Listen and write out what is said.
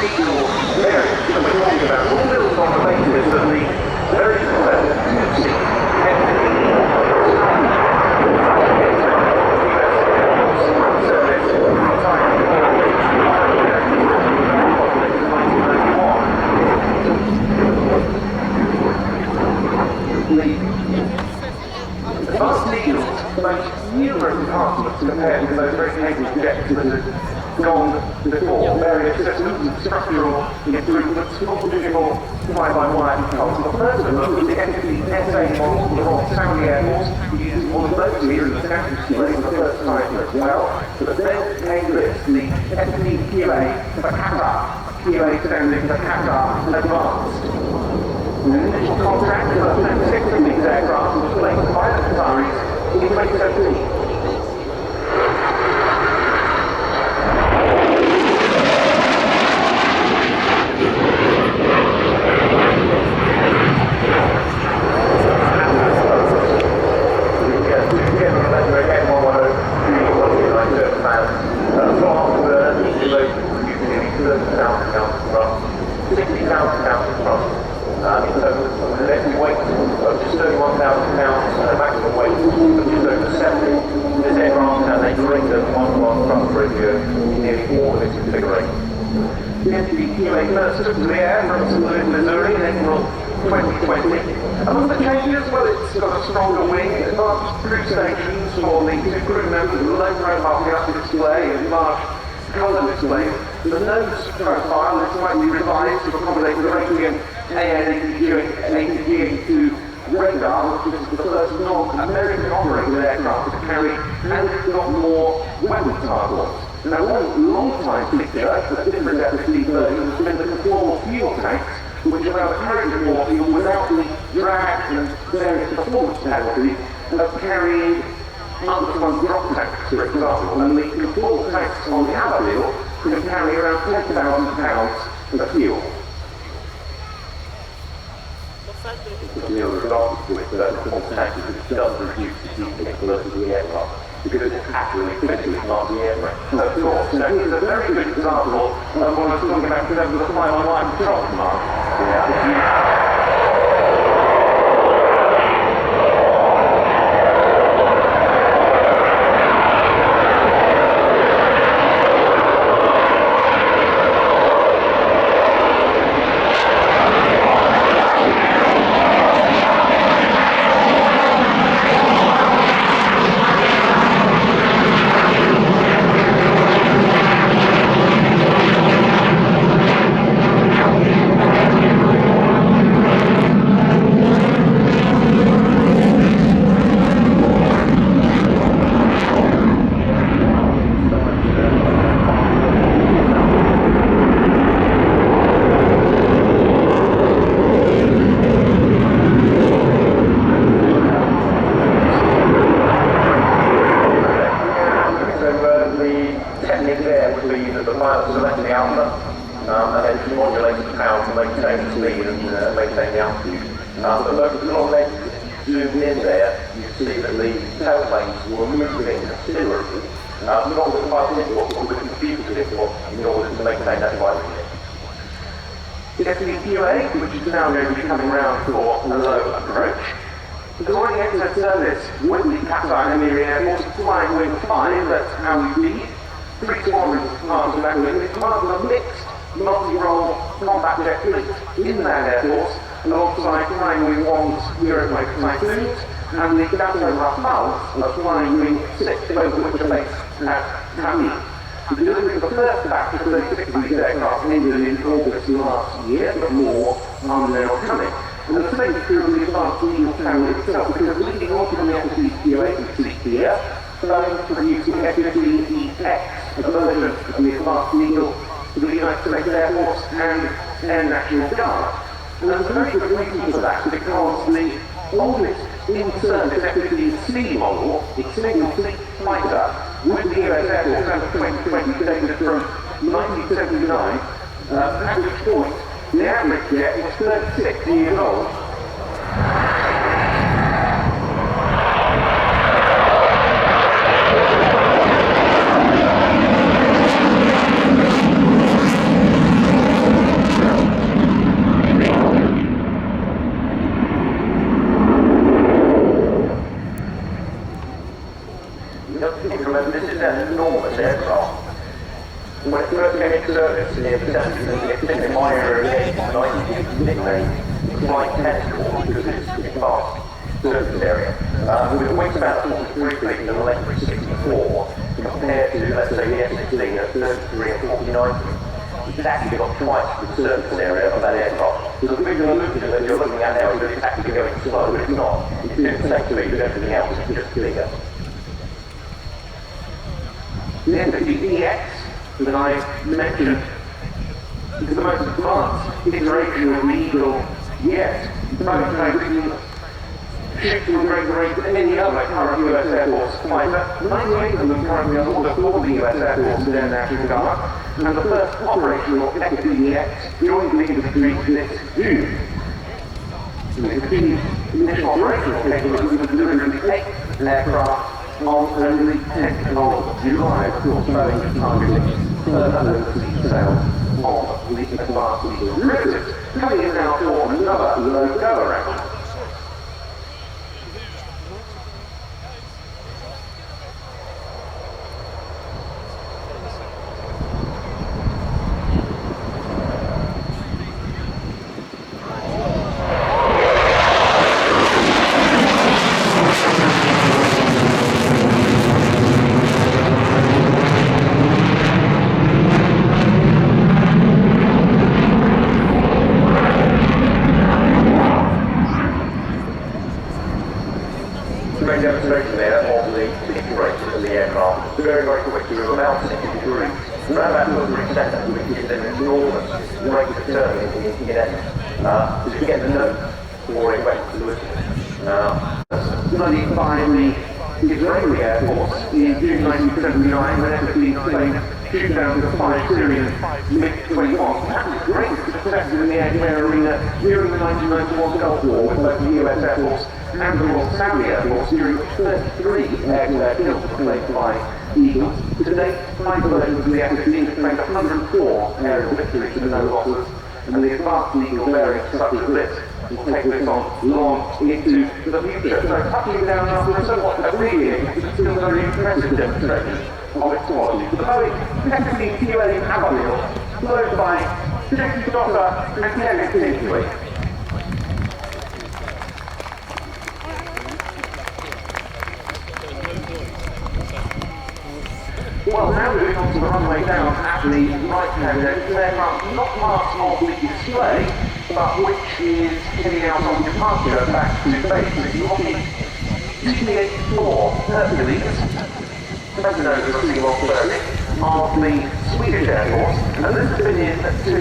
Eagle variants that we're talking about all built on the basis of the very successful numerous enhancements compared to those very capable jets that had gone before. Various systems and structural improvements, multi-digital fly-by-wire controls. The first of them was the F16 model for the Royal Saudi Air Force, used one of those here in the Scanned Array for the first time as well. But then came this, the F15EX for Qatar. QA standing for Qatar Advanced. The initial contract for the F6 of these aircraft was placed by the Qataris in 2017. Among the changes, well, it's got a stronger wing, advanced crew stations for the two crew members, low profile head-up display, and large colour displays. The nose profile is slightly revised to accommodate the Raytheon AN-82 radar, which is the first non-American operated aircraft to carry, and it's got more weapon targets. Now, one long-time feature of different F-15 versions has been the conformal fuel tanks, which allow the carriage of more fuel without the drag and various performance penalties of carrying unfun drop tanks, for example. And the conformal tanks on the Ababil can carry around 10,000 pounds of fuel. The other advantage with conformal tanks is it does reduce the fuel capability of the aircraft, because it's actually physically not the aircraft. Of course. Now, here's a very good example of what I was talking about in terms of the fly-by-wire control command. Yeah. The F15EX, which is now going to be coming round for a low approach, has already entered service with the Qatar Emiri Air Force flying wing 5 at Ababil. 3 squadrons part of that wing. It's part of a mixed multi-role combat jet fleet in that Air Force, alongside flying wing 1's Eurofighter Typhoons and the Qatar Rafales of flying wing 6, both of which are based at Hampered. The delivery of the first batch of 36 of these aircraft ended in August last year, but more are now coming. And the same is true of the advanced Eagle family itself, because leading on from the F16EX we see here, Boeing producing F15EX, a version of the advanced Eagle for the United States Air Force and Air National Guard. And there's a very good reason for that, because the oldest in-service F15C model, its single-seat fighter, with the US Air Force as of 2020, dated from 1979, at which point the average jet was 36 years old. When it first came into service in particularly in my area of the 90s, nicknamed flight test course because it's fast service area. With a wingspan of 43 feet and an electric 64, compared to, let's say, the F16 at 33 and 49 feet, it's actually got twice the surface area of that aircraft. So the visual illusion that you're looking at now is that it's actually going slow, but it's not. It's doing the same speed as everything else, it's just bigger. The F15EX that I mentioned is the most advanced iteration of the Eagle yet. Boeing ship from greater range than any other current US Air Force fighter. 98 of them currently on order for the US Air Force in their National Guard, and the first operational F15EX joined the industry this June. It achieved initial operational capability with delivery of the 8th aircraft on only 10th of July. Of course, Boeing is targeting further overseas sales of the advanced Eagle derivatives, coming in now for another low go-around. Great demonstration there of the configuration of the aircraft. Very, very quick. We were about 60 degrees. Around about 2 or 3 seconds, which is an enormous rate of turn in essence. Just to get the note for it went fluid. 95, the Israeli Air Force in June 1979 when F-15 claimed shoot down to the 5 Syrian MiG-21. That was great success in the air arena during the 1991 Gulf War with both the US Air Force and the Royal Saudi Air Force during 33 air kills claimed by Eagles. To date, 5 versions of the F-15 have claimed 104 aerial victories with no losses, and the advanced Eagle variant such as this will take this on long into the future. So touching down after a somewhat abbreviated, but still very impressive demonstration of its quality. The Boeing F16 Ababil, flown by Jason Dotter and Kevin Tinsley. Well, now moving on to the runway down at the right-hand end, this aircraft not part of the display, but which is heading out on departure back to base. It's the T-84 Hercules, better known as the C-130, of the Swedish Air Force, and this has been in to